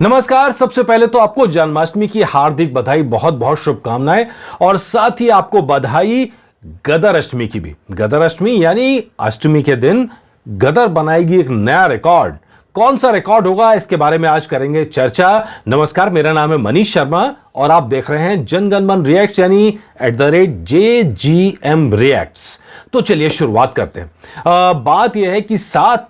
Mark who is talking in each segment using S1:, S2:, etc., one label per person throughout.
S1: नमस्कार। सबसे पहले तो आपको जन्माष्टमी की हार्दिक बधाई, बहुत बहुत शुभकामनाएं। और साथ ही आपको बधाई गदर अष्टमी की भी। गदर अष्टमी यानी अष्टमी के दिन गदर बनाएगी एक नया रिकॉर्ड। कौन सा रिकॉर्ड होगा, इसके बारे में आज करेंगे चर्चा। नमस्कार, मेरा नाम है मनीष शर्मा और आप देख रहे हैं जनगणमन रिएक्ट्स यानी @JGM रिएक्ट्स। तो चलिए शुरुआत करते हैं। बात यह है कि 7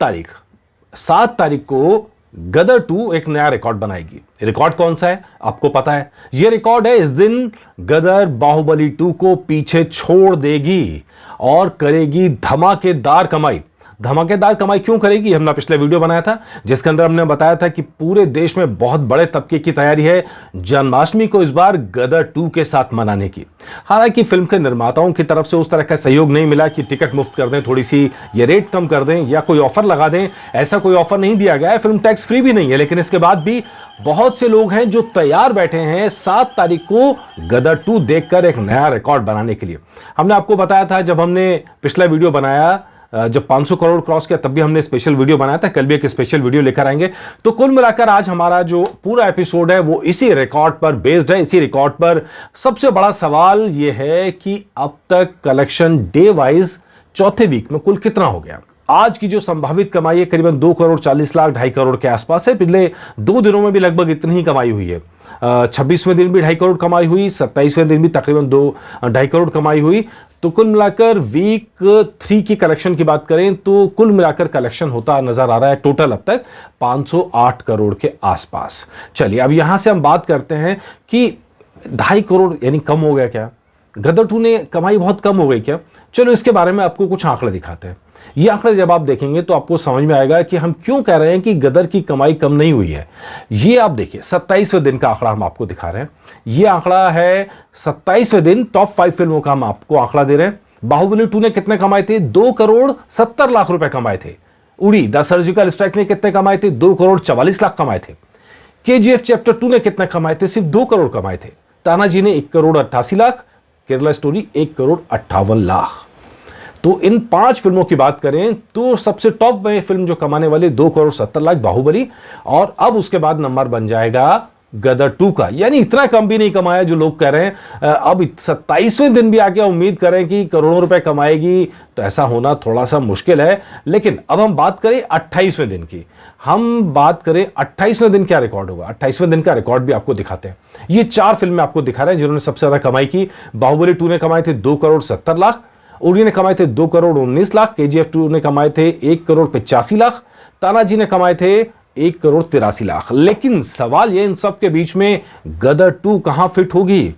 S1: तारीख को गदर 2 एक नया रिकॉर्ड बनाएगी। रिकॉर्ड कौन सा है आपको पता है। यह रिकॉर्ड है, इस दिन गदर बाहुबली 2 को पीछे छोड़ देगी और करेगी धमाकेदार कमाई। धमाकेदार कमाई क्यों करेगी, हमने पिछले वीडियो बनाया था जिसके अंदर हमने बताया था कि पूरे देश में बहुत बड़े तबके की तैयारी है जन्माष्टमी को इस बार गदर 2 के साथ मनाने की। हालांकि फिल्म के निर्माताओं की तरफ से उस तरह का सहयोग नहीं मिला कि टिकट मुफ्त कर दें, थोड़ी सी ये रेट कम कर दें या कोई ऑफर लगा दें। ऐसा कोई ऑफर नहीं दिया गया है। फिल्म टैक्स फ्री भी नहीं है, लेकिन इसके बाद भी बहुत से लोग हैं जो तैयार बैठे हैं 7 तारीख को गदर 2 देखकर एक नया रिकॉर्ड बनाने के लिए। हमने आपको बताया था जब हमने पिछला वीडियो बनाया, जब 500 करोड़ क्रॉस किया तब भी हमने स्पेशल वीडियो बनाया था। कल भी एक स्पेशल वीडियो लेकर आएंगे। तो कुल मिलाकर आज हमारा जो पूरा एपिसोड है वो इसी रिकॉर्ड पर बेस्ड है, इसी रिकॉर्ड पर। सबसे बड़ा सवाल यह है कि अब तक कलेक्शन डे वाइज चौथे वीक में कुल कितना हो गया। आज की जो संभावित कमाई है करीबन 2 करोड़ 40 लाख 2.5 करोड़ के आसपास है। पिछले 2 दिनों में भी लगभग इतनी ही कमाई हुई है। 26वें दिन भी 2.5 करोड़ कमाई हुई, 27वें दिन भी तकरीबन 2.5 करोड़ कमाई हुई। तो कुल मिलाकर वीक 3 की कलेक्शन की बात करें तो कुल मिलाकर कलेक्शन होता नजर आ रहा है टोटल अब तक 508 करोड़ के आसपास। चलिए अब यहां से हम बात करते हैं कि 2.5 करोड़ यानी कम हो गया क्या, गदर 2 ने कमाई बहुत कम हो गई क्या। चलो इसके बारे में आपको कुछ आंकड़े दिखाते हैं। ये आंकड़े जब आप देखेंगे तो आपको समझ में आएगा कि हम क्यों कह रहे हैं कि गदर की कमाई कम नहीं हुई है। ये आप देखिए 27वें दिन का आंकड़ा हम आपको दिखा रहे हैं। ये आंकड़ा है 27वें दिन टॉप 5 फिल्मों का हम आपको आंकड़ा दे रहे हैं। बाहुबली 2 ने कितने कमाए थे, 2 करोड़ 70 लाख रुपए कमाए थे। उड़ी द सर्जिकल स्ट्राइक ने कितने कमाए थे, 2 करोड़ 44 लाख कमाए थे। KGF चैप्टर 2 ने कितने कमाए थे, सिर्फ 2 करोड़ कमाए थे। तानाजी ने 1 करोड़ 88 लाख, केरला स्टोरी 1 करोड़ 58 लाख। तो इन 5 फिल्मों की बात करें तो सबसे टॉप में फिल्म जो कमाने वाली 2 करोड़ 70 लाख बाहुबली, और अब उसके बाद नंबर बन जाएगा गदर 2 का। यानी इतना कम भी नहीं कमाया जो लोग कह रहे हैं। अब 27वें दिन भी आके उम्मीद करें कि करोड़ों रुपए कमाएगी तो ऐसा होना थोड़ा सा मुश्किल है। लेकिन अब हम बात करें 28वें दिन की। हम बात करें 28वें दिन क्या रिकॉर्ड होगा। 28वें दिन का रिकॉर्ड भी आपको दिखाते हैं। ये 4 फिल्में आपको दिखा रहे हैं जिन्होंने सबसे ज्यादा कमाई की। बाहुबली 2 ने कमाए थे 2 करोड़ 70 लाख, उड़ी ने कमाए थे 2 करोड़ 19 लाख, KGF 2 ने कमाए थे 1 करोड़ 85 लाख, तानाजी ने कमाए थे 1 करोड़ 83 लाख। लेकिन सवाल ये इन सब के बीच में गदर 2 कहां फिट होगी।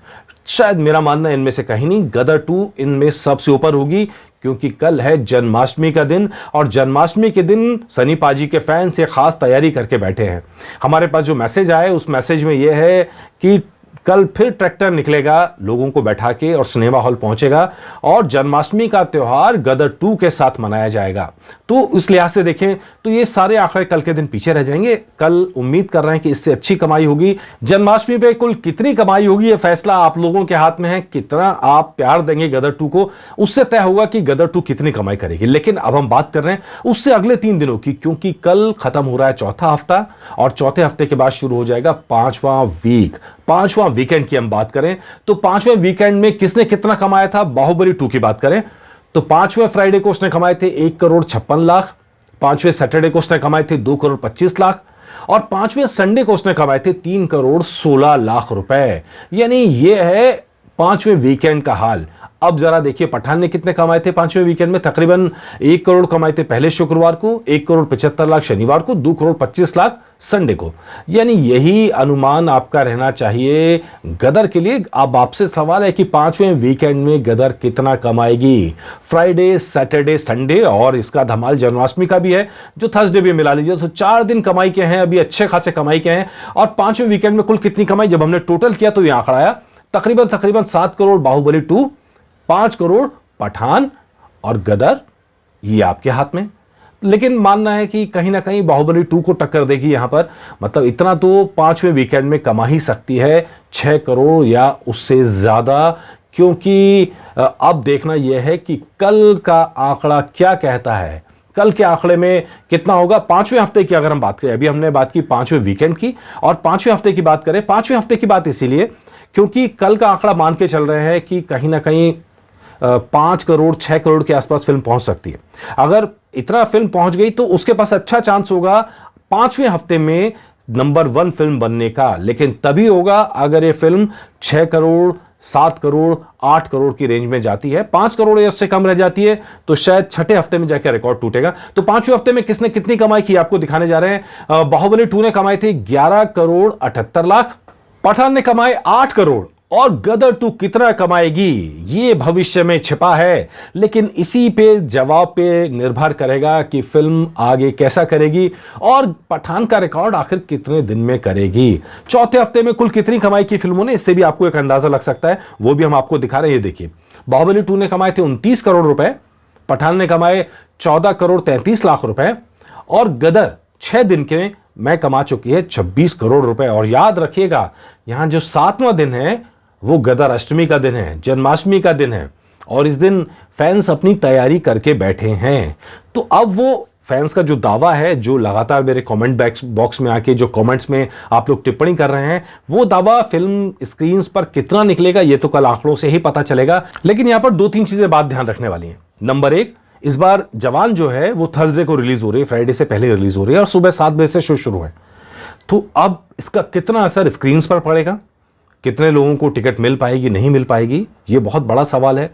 S1: शायद मेरा मानना इनमें से कहीं नहीं, गदर 2 इनमें सबसे ऊपर होगी, क्योंकि कल है जन्माष्टमी का दिन और जन्माष्टमी के दिन सनी पाजी के फैंस ये खास तैयारी करके बैठे हैं। हमारे पास जो मैसेज आया उस मैसेज में यह है कि कल फिर ट्रैक्टर निकलेगा, लोगों को बैठा के और सिनेमा हॉल पहुंचेगा और जन्माष्टमी का त्योहार गदर 2 के साथ मनाया जाएगा। तो इस लिहाज से देखें तो ये सारे आंकड़े कल के दिन पीछे रह जाएंगे। कल उम्मीद कर रहे हैं कि इससे अच्छी कमाई होगी। जन्माष्टमी पे कुल कितनी कमाई होगी ये फैसला आप लोगों के हाथ में है। कितना आप प्यार देंगे गदर 2 को, उससे तय होगा कि गदर 2 कितनी कमाई करेगी। लेकिन अब हम बात कर रहे हैं उससे अगले 3 दिनों की, क्योंकि कल खत्म हो रहा है चौथा हफ्ता और चौथे हफ्ते के बाद शुरू हो जाएगा 5वां वीक। 5वां वीकेंड की हम बात करें तो 5वें वीकेंड में किसने कितना कमाया था। बाहुबली 2 की बात करें तो 5वें फ्राइडे को उसने कमाए थे 1 करोड़ 56 लाख, 5वें सैटरडे को उसने कमाए थे 2 करोड़ 25 लाख और 5वें संडे को उसने कमाए थे 3 करोड़ 16 लाख रुपए। यानी यह है 5वें वीकेंड का हाल। अब जरा देखिए पठान ने कितने कमाए थे 5वें वीकेंड में। तकरीबन 1 करोड़ कमाए थे पहले शुक्रवार को, 1 करोड़ 75 लाख शनिवार को, 2 करोड़ 25 लाख संडे को। यानी यही अनुमान आपका रहना चाहिए गदर के लिए। अब आपसे सवाल है कि 5वें वीकेंड में गदर कितना कमाएगी। फ्राइडे सैटरडे संडे और इसका धमाल जन्माष्टमी का भी है जो थर्सडे भी मिला लीजिए, तो 4 दिन कमाई के हैं, अभी अच्छे खासे कमाई के हैं। और 5वें वीकेंड में कुल कितनी कमाई जब हमने टोटल किया तो यह आंकड़ा आया तकरीबन 7 करोड़ बाहुबली 2, 5 करोड़ पठान और गदर, ये आपके हाथ में। लेकिन मानना है कि कहीं ना कहीं बाहुबली 2 को टक्कर देगी यहां पर। मतलब इतना तो 5वें वीकेंड में कमा ही सकती है, 6 करोड़ या उससे ज्यादा। क्योंकि अब देखना यह है कि कल का आंकड़ा क्या कहता है कल के आंकड़े में कितना होगा? पांचवें हफ्ते की अगर हम बात करें, अभी हमने बात की पांचवें वीकेंड की, और पांचवें हफ्ते की बात करें, पांचवें हफ्ते की बात इसीलिए क्योंकि कल का आंकड़ा मान के चल रहे हैं कि कहीं ना कहीं 5 करोड़ 6 करोड़ के आसपास फिल्म पहुंच सकती है। अगर इतना फिल्म पहुंच गई तो उसके पास अच्छा चांस होगा पांचवें हफ्ते में नंबर 1 फिल्म बनने का। लेकिन तभी होगा अगर ये फिल्म 6 करोड़ 7 करोड़ 8 करोड़ की रेंज में जाती है। 5 करोड़ या उससे कम रह जाती है तो शायद छठे हफ्ते में जाकर रिकॉर्ड टूटेगा। तो पांचवें हफ्ते में किसने कितनी कमाई की आपको दिखाने जा रहे हैं। बाहुबली 2 ने कमाई थी 11 करोड़ 78 लाख, पठान ने कमाए 8 करोड़, और गदर 2 कितना कमाएगी ये भविष्य में छिपा है। लेकिन इसी पे जवाब पे निर्भर करेगा कि फिल्म आगे कैसा करेगी और पठान का रिकॉर्ड आखिर कितने दिन में करेगी। चौथे हफ्ते में कुल कितनी कमाई की फिल्मों ने, इससे भी आपको एक अंदाजा लग सकता है, वो भी हम आपको दिखा रहे हैं। ये देखिए, बाहुबली 2 ने कमाए थे 29 करोड़ रुपए, पठान ने कमाए 14 करोड़ 33 लाख रुपए, और गदर 6 दिन के में कमा चुकी है 26 करोड़ रुपए। और याद रखिएगा, यहां जो 7वां दिन है वो गदर अष्टमी का दिन है, जन्माष्टमी का दिन है, और इस दिन फैंस अपनी तैयारी करके बैठे हैं। तो अब वो फैंस का जो दावा है, जो लगातार मेरे कमेंट बॉक्स में आके जो कमेंट्स में आप लोग टिप्पणी कर रहे हैं, वो दावा फिल्म स्क्रीन्स पर कितना निकलेगा ये तो कल आंकड़ों से ही पता चलेगा। लेकिन यहां पर 2-3 चीजें बात ध्यान रखने वाली हैं। नंबर 1, इस बार जवान जो है वो थर्सडे को रिलीज हो रही है, फ्राइडे से पहले रिलीज हो रही है, और सुबह 7 बजे से शो शुरू है। तो अब इसका कितना असर स्क्रीन्स पर पड़ेगा, कितने लोगों को टिकट मिल पाएगी नहीं मिल पाएगी, ये बहुत बड़ा सवाल है।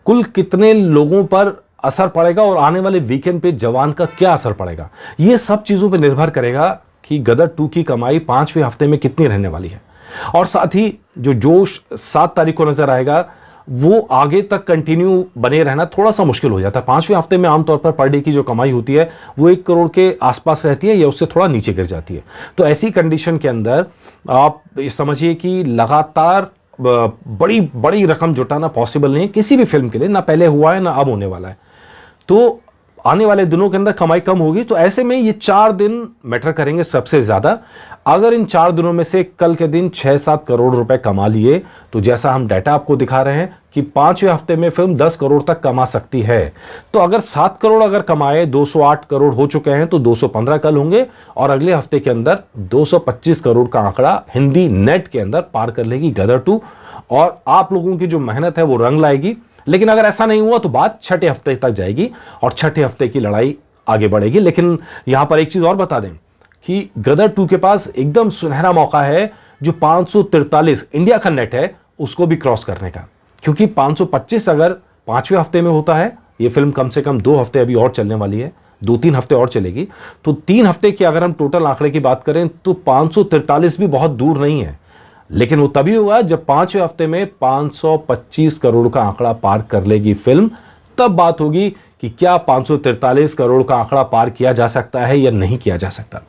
S1: कुल कितने लोगों पर असर पड़ेगा और आने वाले वीकेंड पे जवान का क्या असर पड़ेगा, ये सब चीजों पे निर्भर करेगा कि गदर 2 की कमाई पांचवें हफ्ते में कितनी रहने वाली है। और साथ ही जो जोश 7 तारीख को नजर आएगा वो आगे तक कंटिन्यू बने रहना थोड़ा सा मुश्किल हो जाता है। पांचवें हफ्ते में आमतौर पर पर डे की जो कमाई होती है वो 1 करोड़ के आसपास रहती है या उससे थोड़ा नीचे गिर जाती है। तो ऐसी कंडीशन के अंदर आप समझिए कि लगातार बड़ी बड़ी रकम जुटाना पॉसिबल नहीं है किसी भी फिल्म के लिए, ना पहले हुआ है ना अब होने वाला है। तो आने वाले दिनों के अंदर कमाई कम होगी। तो ऐसे में ये 4 दिन मैटर करेंगे सबसे ज्यादा। अगर इन 4 दिनों में से कल के दिन 6-7 करोड़ रुपए कमा लिए तो जैसा हम डाटा आपको दिखा रहे हैं कि पांचवें हफ्ते में फिल्म 10 करोड़ तक कमा सकती है। तो अगर 7 करोड़ अगर कमाए, 208 करोड़ हो चुके हैं, तो 215 कल होंगे, और अगले हफ्ते के अंदर 225 करोड़ का आंकड़ा हिंदी नेट के अंदर पार कर लेगी गदर 2, और आप लोगों की जो मेहनत है वो रंग लाएगी। लेकिन अगर ऐसा नहीं हुआ तो बात छठे हफ्ते तक जाएगी और छठे हफ्ते की लड़ाई आगे बढ़ेगी। लेकिन यहां पर एक चीज और बता दें कि गदर 2 के पास एकदम सुनहरा मौका है जो 543 इंडिया का नेट है उसको भी क्रॉस करने का, क्योंकि 525 अगर पांचवें हफ्ते में होता है, ये फिल्म कम से कम 2 हफ्ते अभी और चलने वाली है, 2-3 हफ्ते और चलेगी, तो 3 हफ्ते की अगर हम टोटल आंकड़े की बात करें तो 543 भी बहुत दूर नहीं है। लेकिन वो तभी होगा जब पांचवें हफ्ते में 525 करोड़ का आंकड़ा पार कर लेगी फिल्म, तब बात होगी कि क्या 543 करोड़ का आंकड़ा पार किया जा सकता है या नहीं किया जा सकता।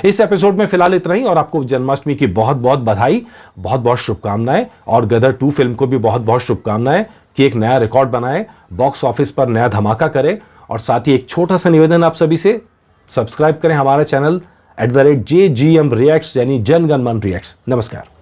S1: इस एपिसोड में फिलहाल इतना ही, और आपको जन्माष्टमी की बहुत बहुत बधाई, बहुत बहुत शुभकामनाएं, और गदर 2 फिल्म को भी बहुत बहुत शुभकामनाएं कि एक नया रिकॉर्ड बनाए, बॉक्स ऑफिस पर नया धमाका करे। और साथ ही एक छोटा सा निवेदन आप सभी से, सब्सक्राइब करें हमारा चैनल @JGM Reacts यानी जनगणमन रिएक्ट्स। नमस्कार।